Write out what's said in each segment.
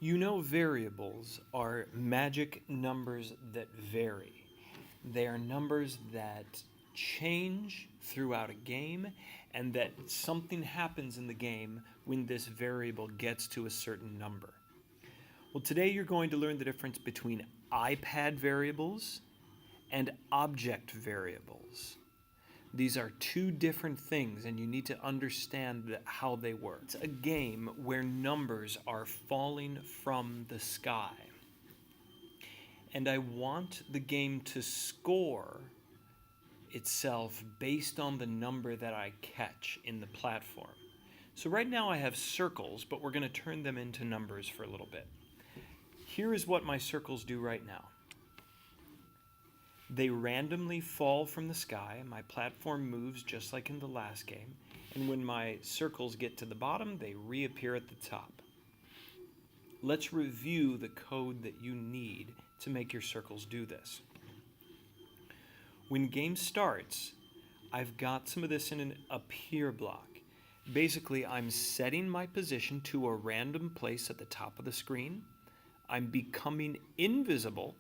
You know, variables are magic numbers that vary. They are numbers that change throughout a game, and that something happens in the game when this variable gets to a certain number. Well, today you're going to learn the difference between iPad variables and object variables. These are two different things, and you need to understand how they work. It's a game where numbers are falling from the sky, and I want the game to score itself based on the number that I catch in the platform. So right now I have circles, but we're going to turn them into numbers for a little bit. Here is what my circles do right now. They randomly fall from the sky. My platform moves just like in the last game. And when my circles get to the bottom, they reappear at the top. Let's review the code that you need to make your circles do this. When game starts, I've got some of this in an appear block. Basically, I'm setting my position to a random place at the top of the screen. I'm becoming invisible.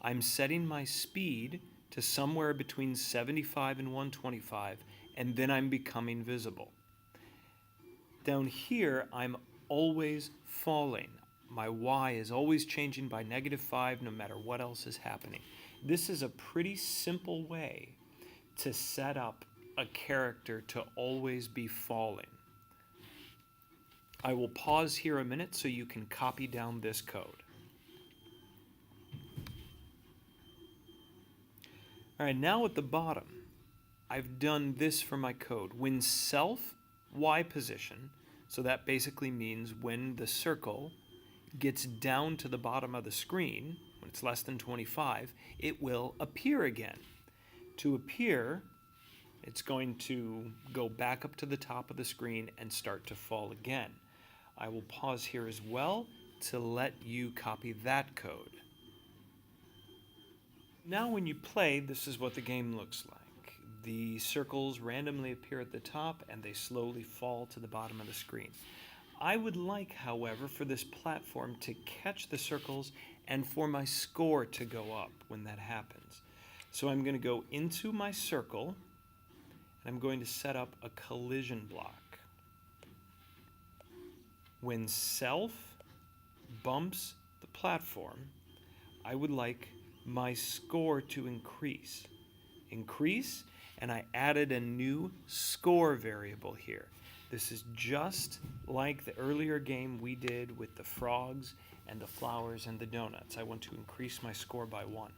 I'm setting my speed to somewhere between 75 and 125, and then I'm becoming visible. Down here, I'm always falling. My Y is always changing by -5 no matter what else is happening. This is a pretty simple way to set up a character to always be falling. I will pause here a minute so you can copy down this code. All right, now at the bottom, I've done this for my code. When self Y position, so that basically means when the circle gets down to the bottom of the screen, when it's less than 25, it will appear again. To appear, it's going to go back up to the top of the screen and start to fall again. I will pause here as well to let you copy that code. Now when you play, this is what the game looks like. The circles randomly appear at the top and they slowly fall to the bottom of the screen. I would like, however, for this platform to catch the circles and for my score to go up when that happens. So I'm going to go into my circle and I'm going to set up a collision block. When self bumps the platform, I would like my score to increase, and I added a new score variable here. This is just like the earlier game we did with the frogs and the flowers and the donuts. I want to increase my score by 1.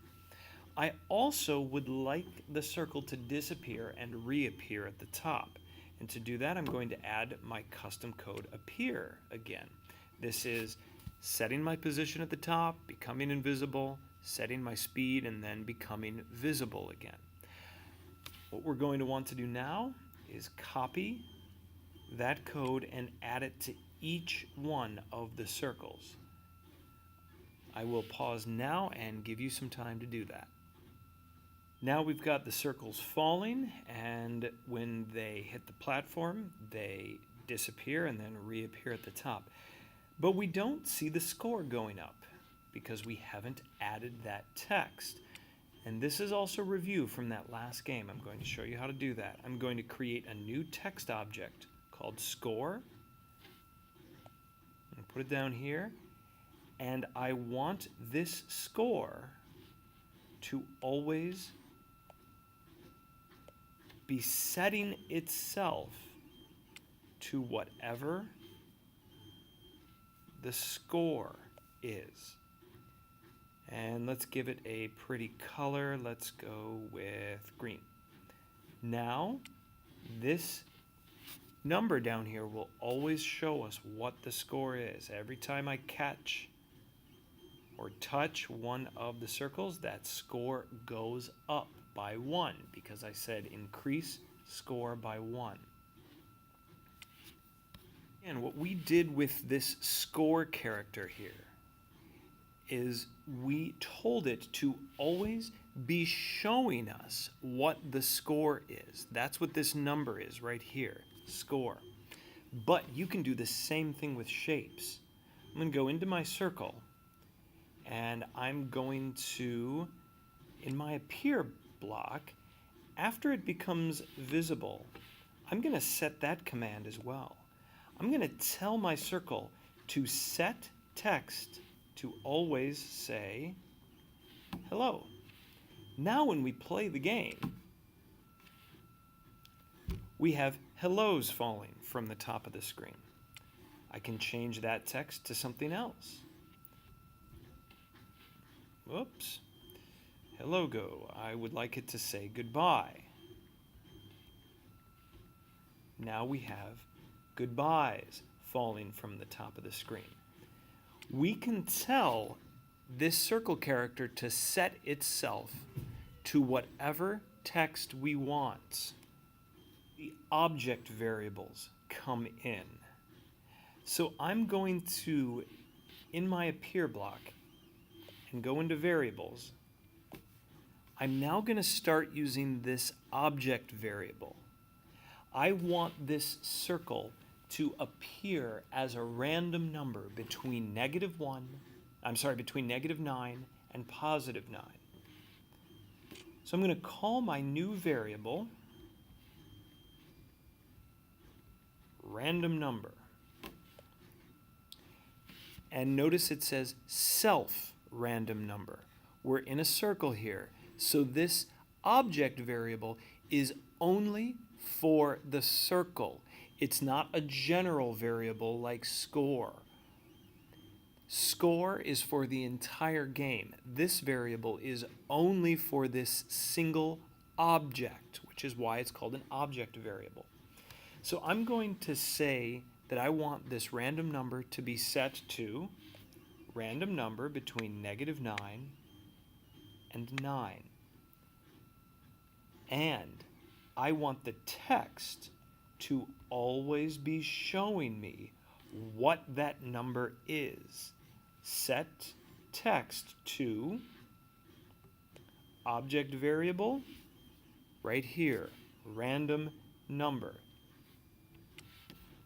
I also would like the circle to disappear and reappear at the top. And to do that, I'm going to add my custom code appear again. This is setting my position at the top, becoming invisible, setting my speed, and then becoming visible again. What we're going to want to do now is copy that code and add it to each one of the circles. I will pause now and give you some time to do that. Now we've got the circles falling, and when they hit the platform, they disappear and then reappear at the top. But we don't see the score going up because we haven't added that text. And this is also review from that last game. I'm going to show you how to do that. I'm going to create a new text object called score. I'm going to put it down here. And I want this score to always be setting itself to whatever the score is. And let's give it a pretty color. Let's go with green. Now, this number down here will always show us what the score is. Every time I catch or touch one of the circles, that score goes up by 1 because I said increase score by 1. And what we did with this score character here is we told it to always be showing us what the score is. That's what this number is right here, score. But you can do the same thing with shapes. I'm going to go into my circle, and I'm going to, in my appear block, after it becomes visible, I'm going to set that command as well. I'm going to tell my circle to set text to always say hello. Now when we play the game, we have hellos falling from the top of the screen. I can change that text to something else. Whoops. Hello go. I would like it to say goodbye. Now we have goodbyes falling from the top of the screen. We can tell this circle character to set itself to whatever text we want. The object variables come in. So I'm going to, in my appear block, and go into variables, I'm now going to start using this object variable. I want this circle to appear as a random number between between -9 and +9. So I'm going to call my new variable random number. And notice it says self random number. We're in a circle here. So this object variable is only for the circle. It's not a general variable like score. Score is for the entire game. This variable is only for this single object, which is why it's called an object variable. So I'm going to say that I want this random number to be set to random number between -9 and 9. And I want the text to always be showing me what that number is. Set text to object variable, right here, random number.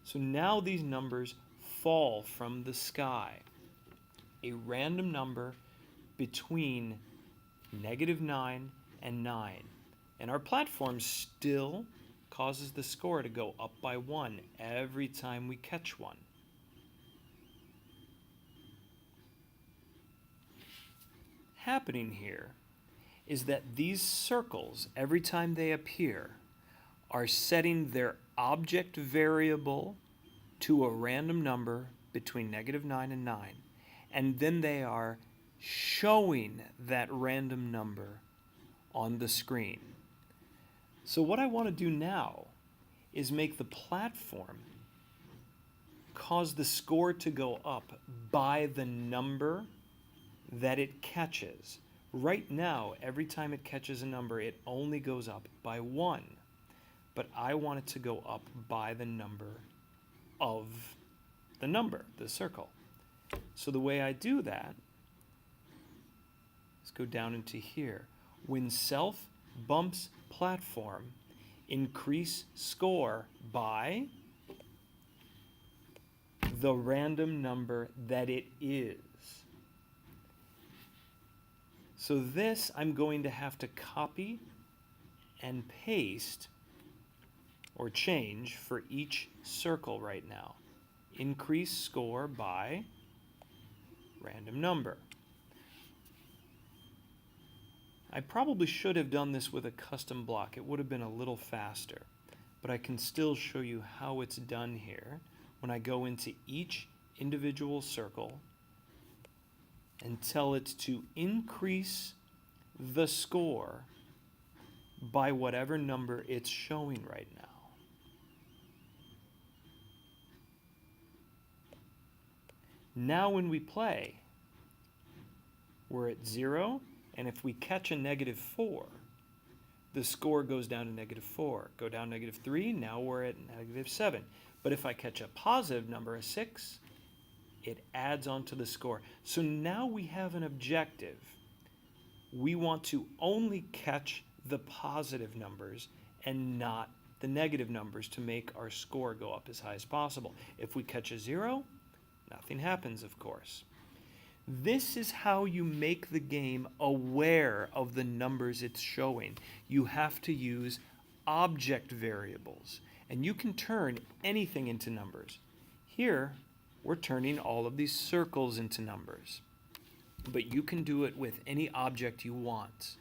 So now these numbers fall from the sky. A random number between -9 and 9. And our platform still causes the score to go up by 1 every time we catch one. Happening here is that these circles, every time they appear, are setting their object variable to a random number between -9 and 9. And then they are showing that random number on the screen. So what I want to do now is make the platform cause the score to go up by the number that it catches. Right now, every time it catches a number, it only goes up by 1. But I want it to go up by the number of the circle. So the way I do that, let's go down into here. When self bumps platform, increase score by the random number that it is. So this I'm going to have to copy and paste or change for each circle right now. Increase score by random number. I probably should have done this with a custom block. It would have been a little faster, but I can still show you how it's done here when I go into each individual circle and tell it to increase the score by whatever number it's showing right now. Now when we play, we're at 0, and if we catch a -4, the score goes down to -4. Go down -3, now we're at -7. But if I catch a positive number, a 6, it adds on to the score. So now we have an objective. We want to only catch the positive numbers and not the negative numbers to make our score go up as high as possible. If we catch a 0, Nothing happens, of course. This is how you make the game aware of the numbers it's showing. You have to use object variables, and you can turn anything into numbers. Here, we're turning all of these circles into numbers, but you can do it with any object you want.